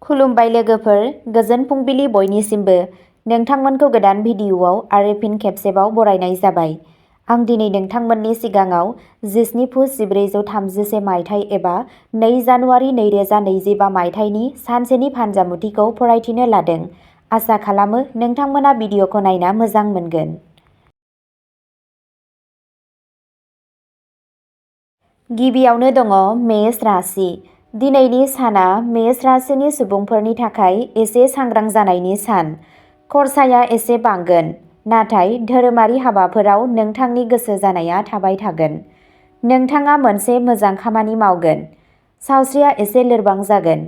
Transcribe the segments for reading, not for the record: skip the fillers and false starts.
खुलुमबाय लोगोफोर, गोजोन फुंबिलि बयनिसिमबो। नोंथांमोनखौ गोदान भिडिअ'आव आरो फिन खेबसेबाव बरायनाय जाबाय। आं दिनै नोंथांमोननि सिगाङाव 17 पुस 1433 मायथाइ एबा 2 जानुवारि 2025 मायथाइनि सानसेनि फानजामुथिखौ फरायथिनो लादों। आसा खालामो नोंथांमोना भिडिअ'खौ नायना मोजां मोनगोन। गिबियावनो दङ मेष राशि। दिनैनि साना मेष राशिनि सुबुंफोरनि थाखाय एसे सांग्रां जानायनि सान। खरसाया एसे बांगोन, नाथाय धोरोमारि हाबाफोराव नोंथांनि गोसो जानाया थाबाय थागोन। नोंथाङा मोनसे मोजां खामानि मावगोन। सावस्रिया एसे लोरबां जागोन।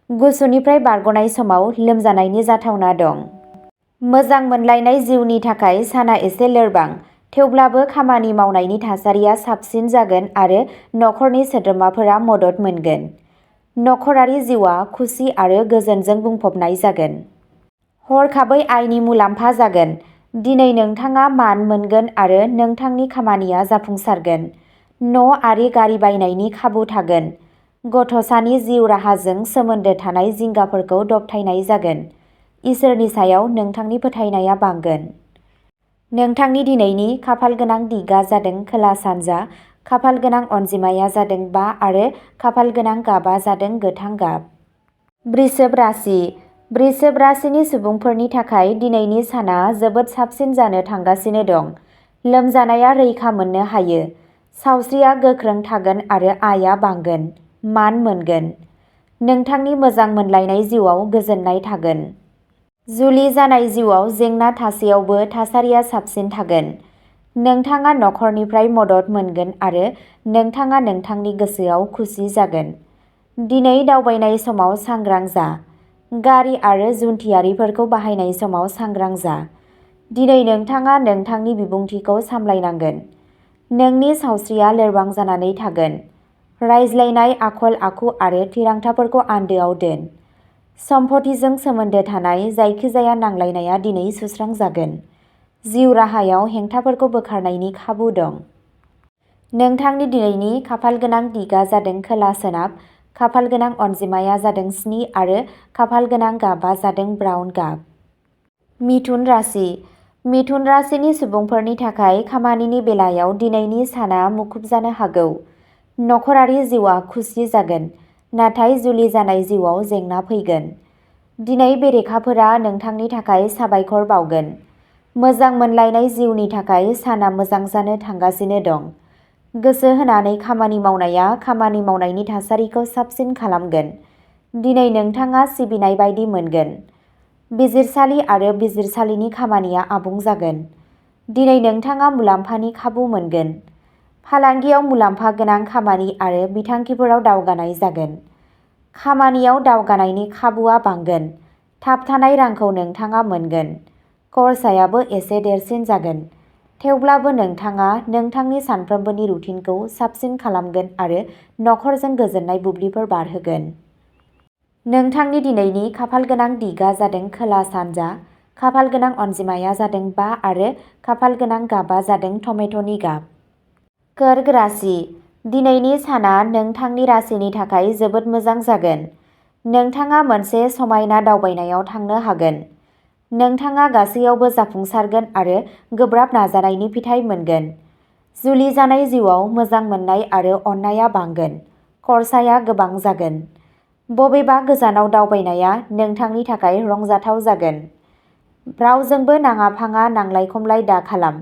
गुसुनिफ्राय बारग'नाय समाव लोमजानायनि जाथावना दं। मोजां मोनलायनाय जिउनि थाखाय साना एसे लोरबां, थेवब्लाबो खामानि मावनायनि थासारिया साबसिन जागोन आरो नखरनि सोद्रोमाफोरा मदद मोनगोन। नखरारि जिउआ खुसि आरो गोजोनजों बुंफबनाय जागोन। हरखाबै आयनि मुलाम्फा जागोन। दिनै नोंथाङा मान मोनगोन आरो नोंथांनि खामानिया जाफुंसारगोन। न' आरो गारि बायनायनि खाबु थागोन। गथ'सानि जिउ राहाजों सोमोन्दो थानाय जिंगाफोरखौ दबथायनाय जागोन। इसोरनि सायाव नोंथांनि फोथायनाया बांगोन। नोंथांनि दिनैनि खाफालगोनां दिगा जादों खोला-सानजा, खाफालगोनां अनजिमाया जादों 5 आरो खाफालगोनां गाबआ जादों गोथां गाब। वृषभ राशि। वृषभ राशिनि सुबुंफोरनि थाखाय दिनैनि साना जोबोद साबसिन जानो थांगासिनो दं। लोमजानाया रैखा मोननो हायो। सावस्रिया गोख्रों थागोन आरो आयआ बांगोन। मान मोनगोन। नोंथांनि मोजां मोनलायनाय जिउआव गोजोननाय थागोन। जुलि जानाय जिउआव जेंना थासेयावबो थासारिया साबसिन थागोन। नोंथाङा नखरनिफ्राय मदद मोनगोन आरो नोंथाङा नोंथांनि गोसोआव खुसि जागोन। दिनै दावबायनाय समाव सांग्रां जा। गारि आरो जुन्थियारिफोरखौ बाहायनाय समाव सांग्रां जा। दिनै नोंथाङा नोंथांनि बिबुंथिखौ सामलायनांगोन। नोंनि सावस्रिया लोरबां जानानै थागोन। रायज्लायनाय आखल-आखु आरो थिरांथाफोरखौ आन्दोआव दोन। सम्पथिजों सोमोन्दो थानाय जायखिजाया नांलायनाया दिनै सुस्रांजागोन। जिउ राहायाव हेंथाफोरखौ बोखारनायनि खाबु दं। नोंथांनि दिनैनि खाफालगोनां दिगा जादों खोला-सोनाब, खाफालगोनां अनजिमाया जादों 7 आरो खाफालगोनां गाबआ जादों ब्राउन गाब। मिथुन राशि। मिथुन राशिनि सुबुंफोरनि थाखाय खामानिनि बेलायाव दिनैनि साना मुखुब जानो हागौ। नखरारि जिउआ खुसि जागोन, नाथाय जुलि जानाय जिउआव जेंना फैगोन। दिनै बेरेखाफोरा नोंथांनि थाखाय साबायखर बावगोन। मोजां मोनलायनाय जिउनि थाखाय साना मोजां जानो थांगासिनो दं। गोसो होनानै खामानि मावनाया खामानि मावनायनि थासारिखौ साबसिन खालामगोन। दिनै नोंथाङा सिबिनाय बायदि मोनगोन। बिजिरसालि आरो बिजिरसालिनि खामानिया आबुं जागोन। दिनै नोंथाङा मुलाम्फानि खाबु मोनगोन। फालांगियाव मुलाम्फा गोनां खामानि आरो बिथांखिफोराव दावगानाय जागोन। खामानियाव दावगानायनि खाबुआ बांगोन। थाबथानाय रांखौ नोंथाङा मोनगोन। खरसायाबो एसे देरसिन जागोन। थेवब्लाबो नोंथाङा नोंथांनि सानफ्रोमबोनि रुटिनखौ साबसिन खालामगोन आरो नखरजों गोजोननाय बुब्लिफोर बारहोगोन। नोंथांनि दिनैनि खाफालगोनां दिगा जादों खोला-सानजा, खाफालगोनां अनजिमाया जादों 5 आरो खाफालगोनां गाबआ जादों टमेट'नि गाब। कर्क राशि। दिनैनि साना नोंथांनि राशिनि थाखाय जोबोद मोजां जागोन। नोंथाङा मोनसे समायना दावबायनायाव थांनो हागोन। नोंथाङा गासैयावबो जाफुंसारगोन आरो गोब्राब नाजानायनि फिथाइ मोनगोन। जुलि जानाय जिउआव मोजां मोननाय आरो अननायआ बांगोन। खरसाया गोबां जागोन। बबेबा गोजानाव दावबायनाया नोंथांनि थाखाय रंजाथाव जागोन। रावजोंबो नाङा-फाङा नांलाय-खमलाय दाखालाम,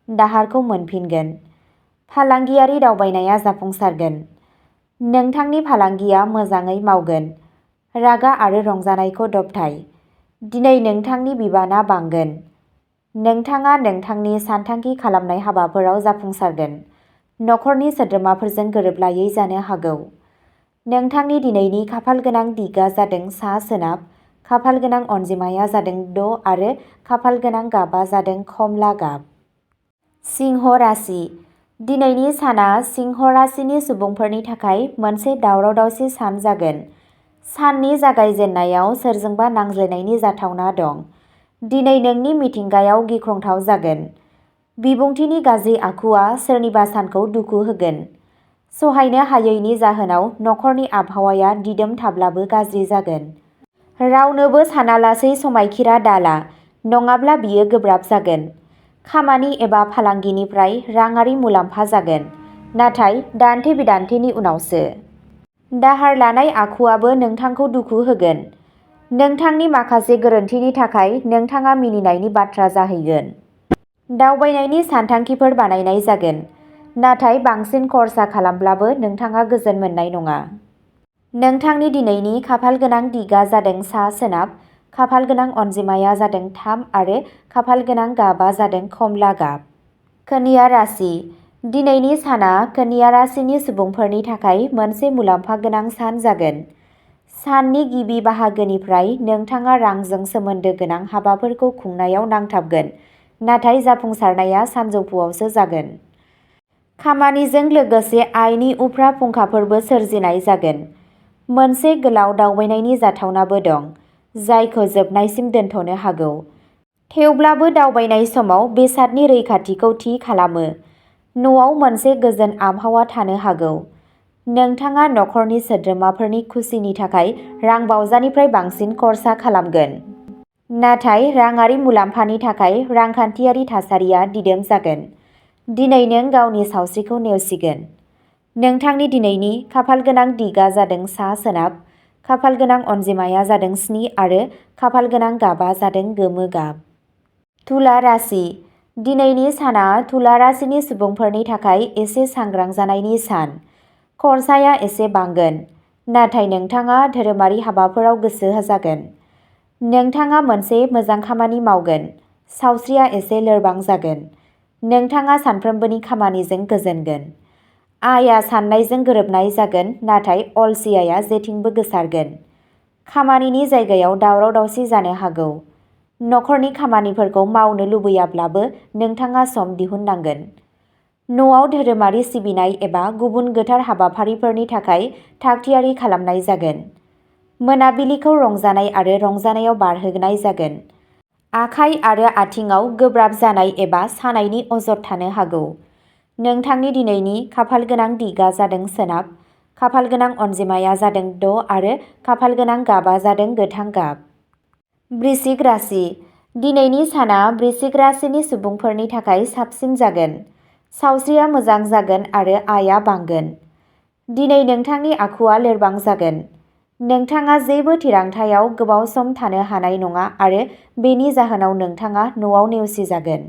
दाहारखौ मोनफिनगोन। फालांगियारि दावबायनाया जाफुंसारगोन। नोंथांनि फालांगिया मोजाङै मावगोन। रागा आरो रंजानायखौ दबथाय। दिनै नोंथांनि बिबानआ बांगोन। नोंथाङा नोंथांनि सानथांखि खालामनाय हाबाफोराव जाफुंसारगोन। नखरनि सोद्रोमाफोरजों गोरोबलायै जानो हागौ। नोंथांनि दिनैनि खाफालगोनां दिगा जादों सा-सोनाब, खाफालगोनां अनजिमाया जादों 6 आरो खाफालगोनां गाबआ जादों खमला गाब। सिंह राशि। दिनैनि साना सिंह राशिनि सुबुंफोरनि थाखाय मोनसे दावराव-दावसि सान जागोन। साननि जागायजेन्नायाव सोरजोंबा नांज्लायनायनि जाथावना दं। दिनै नोंनि मिथिंगायाव गिख्रंथाव जागोन। बिबुंथिनि गाज्रि आखुआ सोरनिबा सानखौ दुखु होगोन। सहायनो हायैनि जाहोनाव नखरनि आबहावाया दिदोम थाब्लाबो गाज्रि जागोन। रावनोबो सानालासै समायखिरा दाला, नङाब्ला बियो गोब्राब जागोन। खामानि एबा फालांगिनिफ्राय राङारि मुलाम्फा जागोन, नाथाय दान्थे बिदान्थेनि उनावसो। दाहार लानाय आखुआबो नोंथांखौ दुखु होगोन। नोंथांनि माखासे गोरोन्थिनि थाखाय नोंथाङा मिनिनायनि बाथ्रा जाहैगोन। दावबायनायनि सानथांखिफोर बानायनाय जागोन, नाथाय बांसिन खरसा खालामब्लाबो नोंथाङा गोजोन मोननाय नङा। नोंथांनि दिनैनि खाफालगोनां दिगा जादों सा-सोनाब, खाफालगोनां अनजिमाया जादों 3 आरो खाफालगोनां गाबआ जादों खमला गाब। कन्या राशि। दिनैनि साना कन्या राशिनि सुबुंफोरनि थाखाय मोनसे मुलाम्फा गोनां सान जागोन। साननि गिबि बाहागोनिफ्राय नोंथाङा रांजों सोमोन्दो गोनां हाबाफोरखौ खुंनायाव नांथाबगोन, नाथाय जाफुंसारनाया सानजौफुआवसो जागोन। खामानिजों लोगोसे आयनि उफ्रा फुंखाफोरबो सोरजिनाय जागोन। मोनसे गोलाव दावबायनायनि जाथावनाबो दं, जायखौ जोबनायसिम दोनथ'नो हागौ। थेवब्लाबो दावबायनाय समाव बेसादनि रैखाथिखौ थि खालामो। न'आव मोनसे गोजोन आबहावा थानो हागौ। नोंथाङा नखरनि सोद्रोमाफोरनि खुसिनि थाखाय रांबावजानिफ्राय बांसिन खर्सा खालामगोन। नाथाय राङारि मुलाम्फानि थाखाय रांखान्थियारि थासारिया दिदोम जागोन। दिनै नों गावनि सावस्रिखौ नेवसिगोन। नोंथांनि दिनैनि खाफालगोनां दिगा जादों सा-सोनाब, खाफालगोनां अनजिमाया जादों 7 आरो खाफालगोनां गाबआ जादों गोमो गाब। तुला राशि। दिनैनि साना तुला राशिनि सुबुंफोरनि थाखाय एसे सांग्रां जानायनि सान। खरसाया एसे बांगोन, नाथाय नोंथाङा धोरोमारि हाबाफोराव गोसो होजागोन। नोंथाङा मोनसे मोजां खामानि मावगोन। सावस्रिया एसे लोरबां जागोन। नोंथाङा सानफ्रोमबोनि खामानिजों गोजोनगोन। आयआ साननायजों गोरोबनाय जागोन, नाथाय अलसियाया जेथिंबो गोसारगोन। खामानिनि जायगायाव दावराव-दावसि जानो हागौ। नखरनि खामानिफोरखौ मावनो लुबैयाब्लाबो नोंथाङा सम दिहुननांगोन। न'आव धोरोमारि सिबिनाय एबा गुबुन गोथार हाबाफारिफोरनि थाखाय थागथियारि खालामनाय जागोन। मोनाबिलिखौ रंजानाय आरो रंजानायाव बारहोनाय जागोन। आखाइ आरो आथिंआव गोब्राब जानाय एबा सानायनि अजद थानो हागौ। नोंथांनि दिनैनि खाफालगोनां दिगा जादों सोनाब, खाफालगोनां अनजिमाया जादों 6 आरो खाफालगोनां गाबआ जादों गोथां गाब। वृश्चिक राशि। दिनैनि साना वृश्चिक राशिनि सुबुंफोरनि थाखाय साबसिन जागोन। सावस्रिया मोजां जागोन आरो आयआ बांगोन। दिनै नोंथांनि आखुआ लोरबां जागोन। नोंथाङा जेबो थिरांथायाव गोबाव सम थानो हानाय नङा आरो बेनि जाहोनाव नोंथाङा न'आव नेवसिजागोन।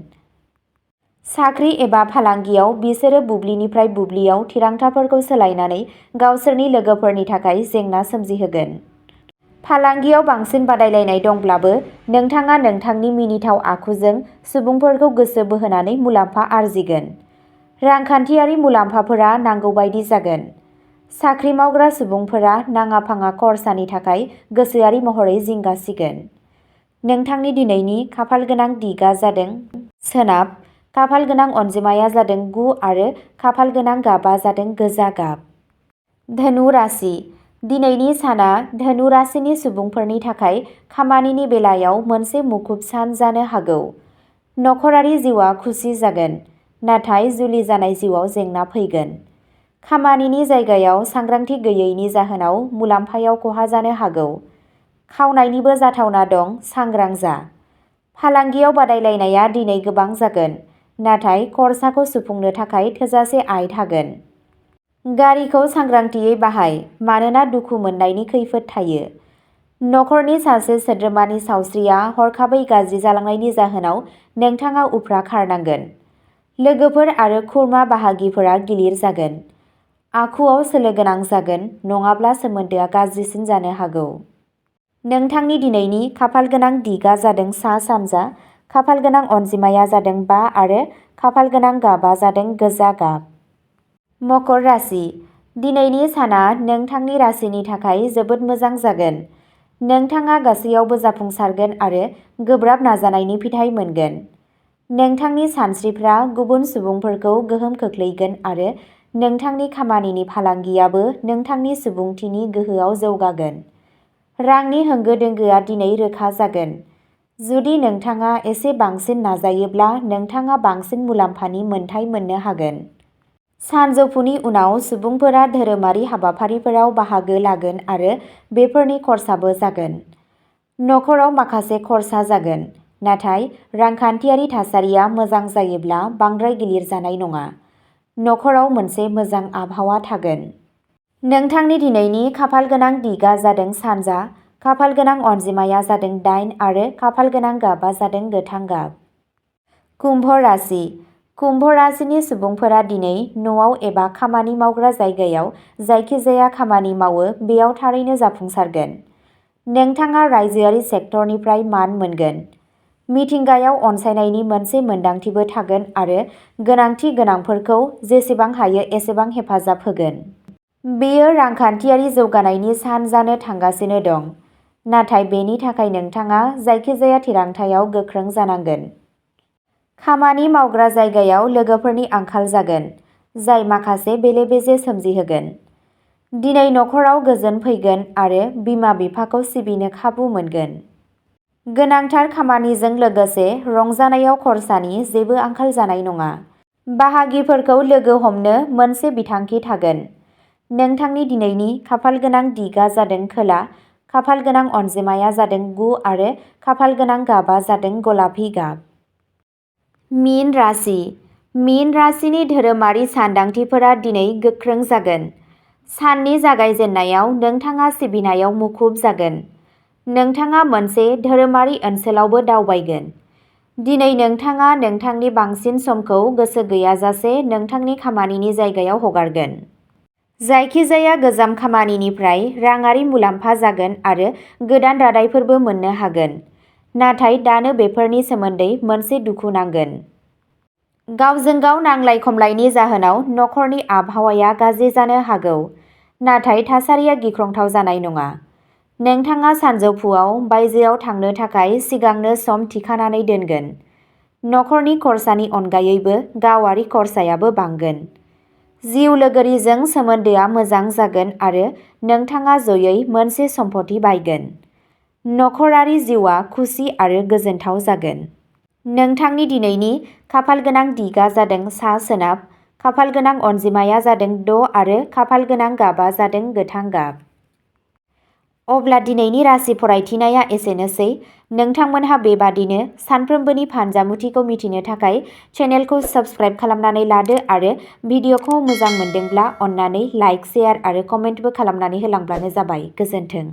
साख्रि एबा फालांगियाव बिसोरो बुब्लिनिफ्राय बुब्लियाव थिरांथाफोरखौ सोलायनानै गावसोरनि लोगोफोरनि थाखाय जेंना सोमजिहोगोन। फालांगियाव बांसिन बादायलायनाय दंब्लाबो नोंथाङा नोंथांनि मिनिथाव आखुजों सुबुंफोरखौ गोसो बोहोनानै मुलाम्फा आरजिगोन। रांखान्थियारि मुलाम्फाफोरा नांगौबादि जागोन। साख्रि मावग्रा सुबुंफोरा नाङा-फाङा खरसानि थाखाय गोसोआरि महरै जिंगासिगोन। नोंथांनि दिनैनि खाफालगोनां दिगा जादों सोनाब, खाफालगोनां अनजिमाया जादों 9 आरो खाफालगोनां गाबआ जादों गोजा गाब। धनु राशि। दिनैनि साना धनु राशिनि सुबुंफोरनि थाखाय खामानिनि बेलायाव मोनसे मुखुब सान जानो हागौ। नखरारि जिउआ खुसि जागोन, नाथाय जुलि जानाय जिउआव जेंना फैगोन। खामानिनि जायगायाव सांग्रांथि गैयैनि जाहोनाव मुलाम्फायाव खहा जानो हागौ। खावनायनिबो जाथावना दं, सांग्रां जा। फालांगियाव बादायलायनाया दिनै गोबां जागोन, नाथाय खरसाखौ सुफुंनो थाखाय थोजासे आय थागोन। गारिखौ सांग्रांथियै बाहाय, मानोना दुखु मोननायनि खैफोद थायो। नखरनि सासे सोद्रोमानि सावस्रिया हरखाबै गाज्रि जालांनायनि जाहोनाव नोंथाङा उफ्रा खारनांगोन। लोगोफोर आरो खुरमा बाहागिफोरा गिलिर जागोन। आखुआव सोलो गोनां जागोन, नङाब्ला सोमोन्दोआ गाज्रिसिन जानो हागौ। नोंथांनि दिनैनि खाफालगोनां दिगा जादों सा-सानजा, खाफालगोनां अनजिमाया जादों 5 आरो खाफालगोनां गाबआ जादों गोजा गाब। मकर राशि। दिनैनि साना नोंथांनि राशिनि थाखाय जोबोद मोजां जागोन। नोंथाङा गासैयावबो जाफुंसारगोन आरो गोब्राब नाजानायनि फिथाइ मोनगोन। नोंथांनि सानस्रिफ्रा गुबुन सुबुंफोरखौ गोहोम खोख्लैगोन आरो नोंथांनि खामानिनि फालांगियाबो नोंथांनि सुबुंथिनि गोहोआव जौगागोन। रांनि होंगो-दोंगोआ दिनै रोखा जागोन। जुदि नोंथाङा एसे बांसिन नाजायोब्ला नोंथाङा बांसिन मुलाम्फानि मोन्थाइ मोननो हागोन। सानजौफुनि उनाव सुबुंफोरा धोरोमारि हाबाफारिफोराव बाहागो लागोन आरो बेफोरनि खरसाबो जागोन। नखराव माखासे खरसा जागोन, नाथाय रांखान्थियारि थासारिया मोजां जायोब्ला बांद्राय गिलिर जानाय नङा। नखराव मोनसे मोजां आबहावा थागोन। नोंथांनि दिनैनि खाफालगोनां दिगा जादों सानजा, खाफालगोनां अनजिमाया जादों 8 आरो खाफालगोनां गाबा जादों गोथां गाब। कुम्भ राशि। कुम्भ राशिनि सुबुंफोरा दिनै न'आव एबा खामानि मावग्रा जायगायाव जायखिजाया खामानि मावो बेयाव थारैनो जाफुंसारगोन। नोंथाङा रायजोआरि सेक्टरनिफ्राय मान मोनगोन। मिथिंगायाव अनसायनायनि मोनसे मोनदांथिबो थागोन आरो गोनांथि गोनांफोरखौ जेसेबां हायो एसेबां हेफाजाब होगोन। बेयो रांखान्थियारि जौगानायनि सान जानो थांगासिनो दं, नाथाय बेनि थाखाय नोंथाङा जायखिजाया थिरांथायाव गोख्रों जानांगोन। खामानि मावग्रा जायगायाव लोगोफोरनि आंखाल जागोन, जाय माखासे बेले-बेजे सोमजिहोगोन। दिनै नखराव गोजोन फैगोन आरो बिमा-बिफाखौ सिबिनो खाबु मोनगोन। गोनांथार खामानिजों लोगोसे रंजानायाव खरसानि जेबो आंखाल जानाय नङा। बाहागिफोरखौ लोगो हमनो मोनसे बिथांखि थागोन। नोंथांनि दिनैनि खाफालगोनां दिगा जादों खोला, खाफालगोनां अनजिमाया जादों 9 आरो खाफालगोनां गाबा जादों गलापि गाब। मीन राशि। मीन राशिनि धोरोमारि सानदांथिफोरा दिनै गोख्रों जागोन। साननि जागायजेननायाव नोंथाङा सिबिनायाव मुखुब जागोन। नोंथाङा मोनसे धोरोमारि ओनसोलावबो दावबायगोन। दिनै नोंथाङा नोंथांनि बांसिन समखौ गोसो गैयाजासे नोंथांनि खामानिनि जायगायाव हगारगोन। जायखिजाया गोजाम खामानिनिफ्राय राङारि मुलाम्फा जागोन आरो गोदान रादायफोरबो मोननो हागोन। नाथाय दानो बेफोरनि सोमोन्दै मोनसे दुखु नांगोन। गावजों गाव नांलाय-खमलायनि जाहोनाव नखरनि आबहावाया गाज्रि जानो हागौ, नाथाय थासारिया गिख्रंथाव जानाय नङा। नोंथाङा सानजौफुआव बायजोआव थांनो थाखाय सिगांनो सम थिखानानै दोनगोन। नखरनि खरसानि अनगायैबो गावारि खरसायाबो बांगोन। जिउ लोगोरिजों सोमोन्दोआ मोजां जागोन आरो नोंथाङा जयै मोनसे सम्पथि बायगोन। नखरारि जिउआ खुसि आरो गोजोनथाव जागोन। नोंथांनि दिनैनि खाफालगोनां दिगा जादों सा-सोनाब, खाफालगोनां अनजिमाया जादों 6 आरो खाफालगोनां गाबा जादों गोथां गाब। अब्ला दिनैनि राशि फरायथिनाया एसेनोसै। नोंथांमोनहा बेबादिनो सानफ्रोमबोनि फानजामुथिखौ मिथिनो थाखाय चेनेलखौ साबस्क्राइब खालामनानै लादो आरो भिडिअखौ मोजां मोनदोंब्ला अन्नानै लाइक, शेयार आरो कमेन्टबो खालामनानै होलांब्लानो जाबाय। गोजोन्थों।